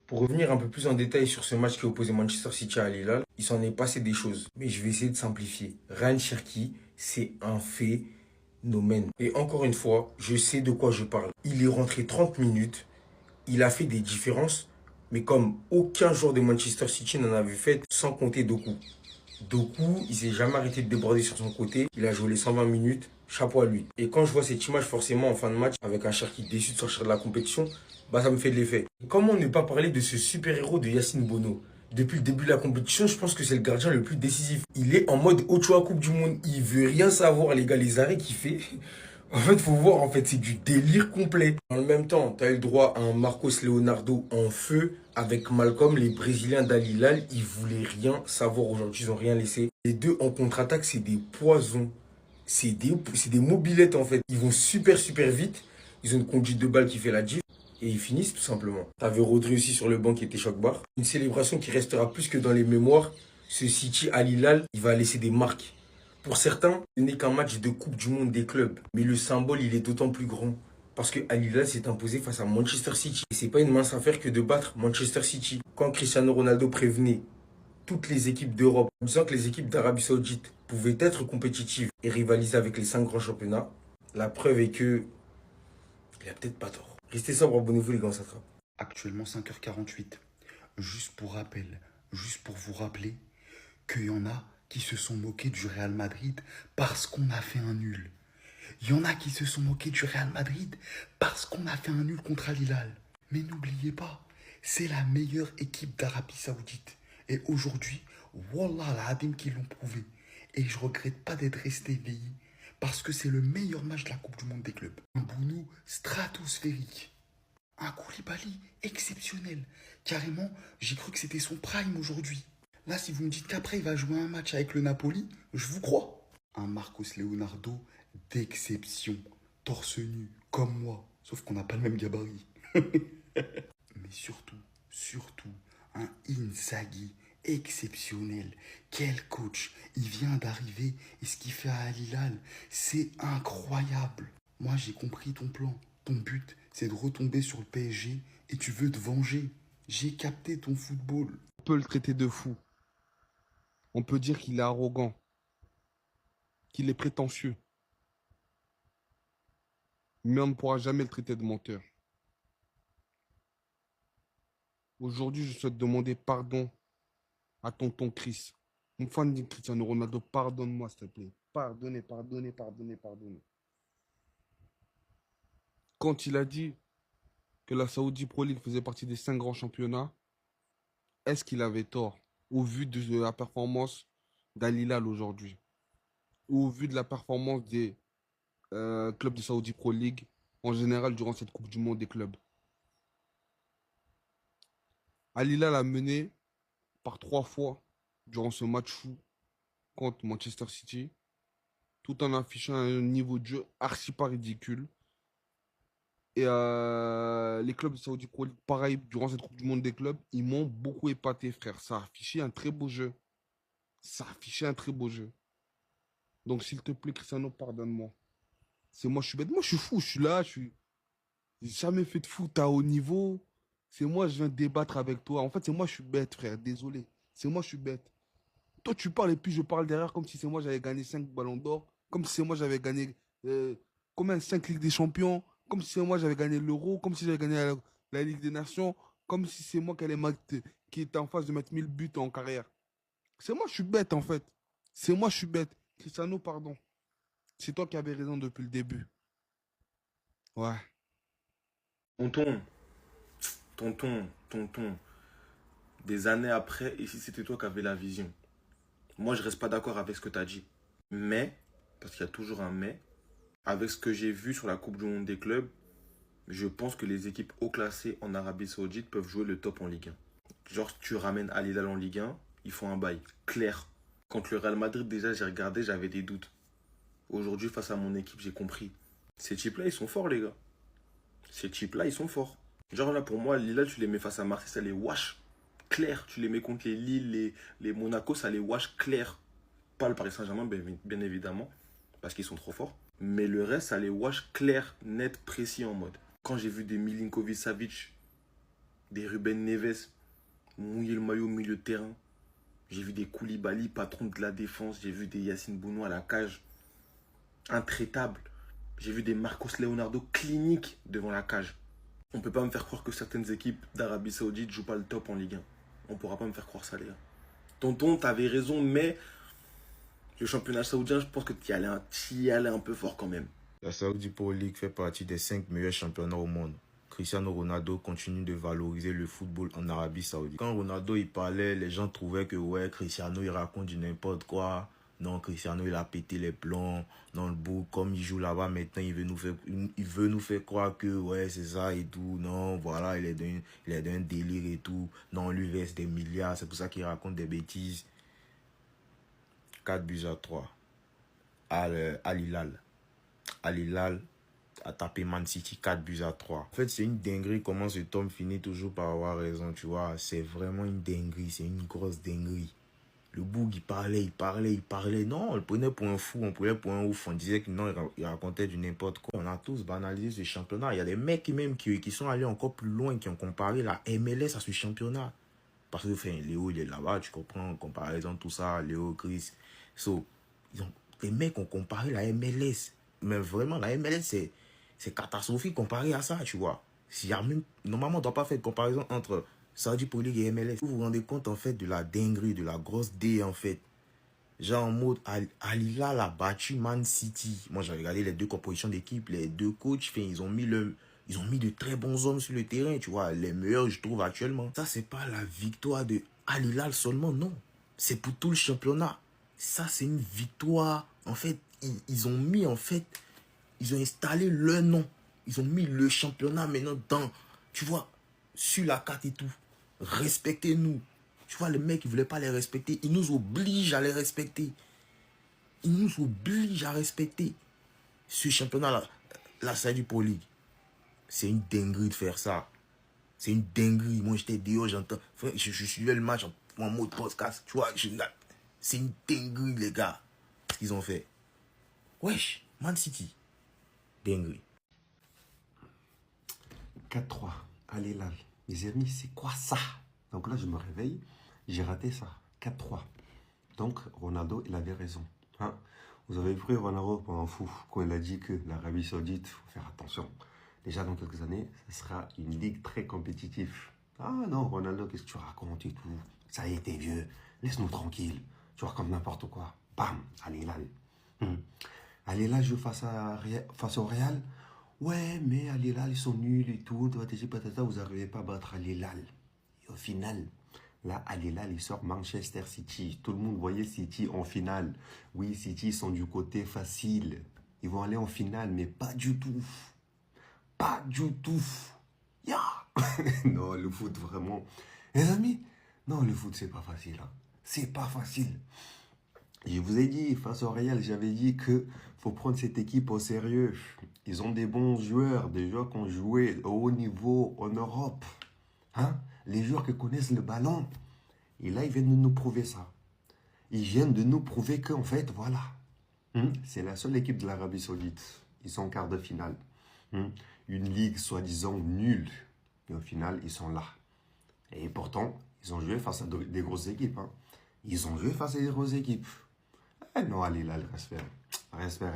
Pour revenir un peu plus en détail sur ce match qui opposait Manchester City à Al Hilal, il s'en est passé des choses. Mais je vais essayer de simplifier. Ryan Cherki, c'est un phénomène. Et encore une fois, je sais de quoi je parle. Il est rentré 30 minutes, il a fait des différences, mais comme aucun joueur de Manchester City n'en avait fait, sans compter Doku. Doku, il s'est jamais arrêté de déborder sur son côté. Il a joué les 120 minutes. Chapeau à lui. Et quand je vois cette image forcément en fin de match, avec un Cherki déçu de sortir de la compétition, bah ça me fait de l'effet. Comment ne pas parler de ce super-héros de Yacine Bono? Depuis le début de la compétition, je pense que c'est le gardien le plus décisif. Il est en mode Ochoa Coupe du Monde. Il veut rien savoir, les gars, les arrêts qu'il fait. En fait, faut voir, en fait, c'est du délire complet. En même temps, tu as eu le droit à un Marcos Leonardo en feu avec Malcolm. Les Brésiliens d'Al Hilal, ils voulaient rien savoir aujourd'hui, ils ont rien laissé. Les deux en contre-attaque, c'est des poisons. C'est des mobilettes, en fait. Ils vont super, super vite. Ils ont une conduite de balle qui fait la diff. Et ils finissent tout simplement. T'avais Rodri aussi sur le banc qui était choc-barre. Une célébration qui restera plus que dans les mémoires. Ce City Al Hilal, il va laisser des marques. Pour certains, ce n'est qu'un match de Coupe du Monde des clubs. Mais le symbole, il est d'autant plus grand. Parce que Al Hilal s'est imposé face à Manchester City. Et c'est pas une mince affaire que de battre Manchester City. Quand Cristiano Ronaldo prévenait toutes les équipes d'Europe, en disant que les équipes d'Arabie Saoudite pouvaient être compétitives et rivaliser avec les 5 grands championnats, la preuve est que il a peut-être pas tort. Restez sobre, abonnez-vous les gars, ça attrape. Actuellement 5h48. Juste pour rappel, juste pour vous rappeler qu'il y en a qui se sont moqués du Real Madrid parce qu'on a fait un nul. Il y en a qui se sont moqués du Real Madrid parce qu'on a fait un nul contre Al Hilal. Mais n'oubliez pas, c'est la meilleure équipe d'Arabie Saoudite. Et aujourd'hui, Wallah al-Adim qui l'ont prouvé. Et je regrette pas d'être resté éveillé parce que c'est le meilleur match de la Coupe du Monde des clubs. Un Bounou stratosphérique. Un Koulibaly exceptionnel. Carrément, j'ai cru que c'était son prime aujourd'hui. Là, si vous me dites qu'après il va jouer un match avec le Napoli, je vous crois. Un Marcos Leonardo d'exception. Torse nu, comme moi. Sauf qu'on n'a pas le même gabarit. Mais surtout, un Inzaghi exceptionnel. Quel coach. Il vient d'arriver et ce qu'il fait à Al Hilal, c'est incroyable. Moi, j'ai compris ton plan. Ton but, c'est de retomber sur le PSG et tu veux te venger. J'ai capté ton football. On peut le traiter de fou. On peut dire qu'il est arrogant, qu'il est prétentieux. Mais on ne pourra jamais le traiter de menteur. Aujourd'hui, je souhaite demander pardon à tonton Chris. Mon fan de Cristiano Ronaldo, pardonne-moi s'il te plaît. Pardonnez. Quand il a dit que la Saudi Pro League faisait partie des 5 grands championnats, est-ce qu'il avait tort au vu de la performance d'Al Hilal aujourd'hui, ou au vu de la performance des clubs de Saudi Pro League en général durant cette Coupe du Monde des clubs? Al Hilal a mené par 3 fois durant ce match fou contre Manchester City, tout en affichant un niveau de jeu archi pas ridicule. Et les clubs de Saudi Pro League, pareil, durant cette Coupe du Monde des clubs, ils m'ont beaucoup épaté, frère. Ça a affiché un très beau jeu. Donc, s'il te plaît, Cristiano, pardonne-moi. C'est moi, je suis bête. Moi, je suis fou, je suis là, j'ai jamais fait de foot à haut niveau. C'est moi, je viens débattre avec toi. En fait, c'est moi, je suis bête, frère. Désolé. C'est moi, je suis bête. Toi, tu parles et puis je parle derrière comme si c'est moi, j'avais gagné 5 ballons d'or. Comme si c'est moi, j'avais gagné combien 5 Ligues des Champions. Comme si c'est moi, j'avais gagné l'Euro. Comme si j'avais gagné la Ligue des Nations. Comme si c'est moi qui était en phase de mettre 1000 buts en carrière. C'est moi, je suis bête, en fait. C'est moi, je suis bête. Cristiano, pardon. C'est toi qui avais raison depuis le début. Ouais. Tonton, tonton, des années après, et si c'était toi qui avais la vision? Moi, je reste pas d'accord avec ce que tu as dit. Mais, parce qu'il y a toujours un mais, avec ce que j'ai vu sur la Coupe du Monde des clubs, je pense que les équipes haut classées en Arabie Saoudite peuvent jouer le top en Ligue 1. Genre, tu ramènes Al Hilal en Ligue 1, ils font un bail. Clair. Contre le Real Madrid, déjà, j'ai regardé, j'avais des doutes. Aujourd'hui, face à mon équipe, j'ai compris. Ces types-là, ils sont forts, les gars. Ces types-là, ils sont forts. Genre là, pour moi, Lille, tu les mets face à Marseille, ça les wash. Clair. Tu les mets contre les Lille, les Monaco, ça les wash clair. Pas le Paris Saint-Germain, bien évidemment, parce qu'ils sont trop forts. Mais le reste, ça les wash clair, net, précis en mode. Quand j'ai vu des Milinkovic-Savic des Ruben Neves mouiller le maillot au milieu de terrain. J'ai vu des Koulibaly, patron de la défense. J'ai vu des Yacine Bounou à la cage, intraitable. J'ai vu des Marcos Leonardo cliniques devant la cage. On ne peut pas me faire croire que certaines équipes d'Arabie Saoudite ne jouent pas le top en Ligue 1. On ne pourra pas me faire croire ça, les gars. Tonton, t'avais raison, mais le championnat saoudien, je pense que tu y allais un peu fort quand même. La Saudi Pro League fait partie des 5 meilleurs championnats au monde. Cristiano Ronaldo continue de valoriser le football en Arabie Saoudite. Quand Ronaldo il parlait, les gens trouvaient que ouais, Cristiano il raconte du n'importe quoi. Non, Cristiano il a pété les plombs dans le bout. Comme il joue là-bas maintenant, il veut nous faire croire que ouais, c'est ça et tout. Non, voilà, il est d'un délire et tout. Non, on lui verse des milliards. C'est pour ça qu'il raconte des bêtises. 4-3 Al Hilal. Al Hilal a tapé Man City 4-3. En fait, c'est une dinguerie comment cet homme finit toujours par avoir raison, tu vois. C'est vraiment une dinguerie, c'est une grosse dinguerie. Le Boug, il parlait. Non, on le prenait pour un fou, on prenait pour un ouf. On disait que non, il racontait du n'importe quoi. On a tous banalisé ce championnat. Il y a des mecs même qui sont allés encore plus loin, qui ont comparé la MLS à ce championnat. Parce que enfin, Léo, il est là-bas, tu comprends, comparaison, tout ça, Léo, Chris. Les mecs ont comparé la MLS. Mais vraiment, la MLS, c'est catastrophique comparé à ça, tu vois. Normalement, on ne doit pas faire de comparaison entre Saudi Pro League et MLS. Vous vous rendez compte, en fait, de la dinguerie, de la grosse D, en fait. Genre, en mode, Al Hilal a battu Man City. Moi, j'ai regardé les deux compositions d'équipe, les deux coachs, ils ont mis de très bons hommes sur le terrain, tu vois. Les meilleurs, je trouve, actuellement. Ça, c'est pas la victoire de Al Hilal seulement, non. C'est pour tout le championnat. Ça, c'est une victoire. En fait, ils ont installé leur nom. Ils ont mis le championnat maintenant tu vois, sur la carte et tout. Respectez-nous. Tu vois, les mecs, ils ne voulaient pas les respecter. Ils nous obligent à les respecter. Ils nous obligent à respecter ce championnat-là. La Saudi Pro League. C'est une dinguerie de faire ça. C'est une dinguerie. Moi, j'étais dehors, j'entends. Je suivais le match en mode podcast. Tu vois, c'est une dinguerie, les gars. Ce qu'ils ont fait. Wesh, Man City. Dinguerie. 4-3, Al Hilal. Mes amis, c'est quoi ça? Donc là, je me réveille, j'ai raté ça. 4-3. Donc, Ronaldo, il avait raison. Hein? Vous avez pris Ronaldo pour un fou quand il a dit que l'Arabie Saoudite, il faut faire attention. Déjà, dans quelques années, ce sera une ligue très compétitive. Ah non, Ronaldo, qu'est-ce que tu racontes et tout? Ça y est, t'es vieux. Laisse-nous tranquille. Tu racontes n'importe quoi. Bam, Al Hilal. Al Hilal joue face au Real. Ouais, mais Al Hilal, ils sont nuls et tout. Vous n'arrivez pas à battre Al Hilal. Et au final, là, Al Hilal, il sort Manchester City. Tout le monde voyait City en finale. Oui, City, ils sont du côté facile. Ils vont aller en finale, mais pas du tout. Pas du tout. Yeah. Non, le foot, vraiment. Les amis, non, le foot, c'est pas facile. Hein. C'est pas facile. Je vous ai dit, face au Real, j'avais dit qu'il faut prendre cette équipe au sérieux. Ils ont des bons joueurs, des joueurs qui ont joué au haut niveau en Europe. Hein? Les joueurs qui connaissent le ballon. Et là, ils viennent de nous prouver ça. Ils viennent de nous prouver qu'en fait, voilà. C'est la seule équipe de l'Arabie Saoudite. Ils sont en quart de finale. Une ligue soi-disant nulle. Et au final, ils sont là. Et pourtant, ils ont joué face à des grosses équipes. Hein. Ils ont joué face à des grosses équipes. Non, allez là, le respect. Respect.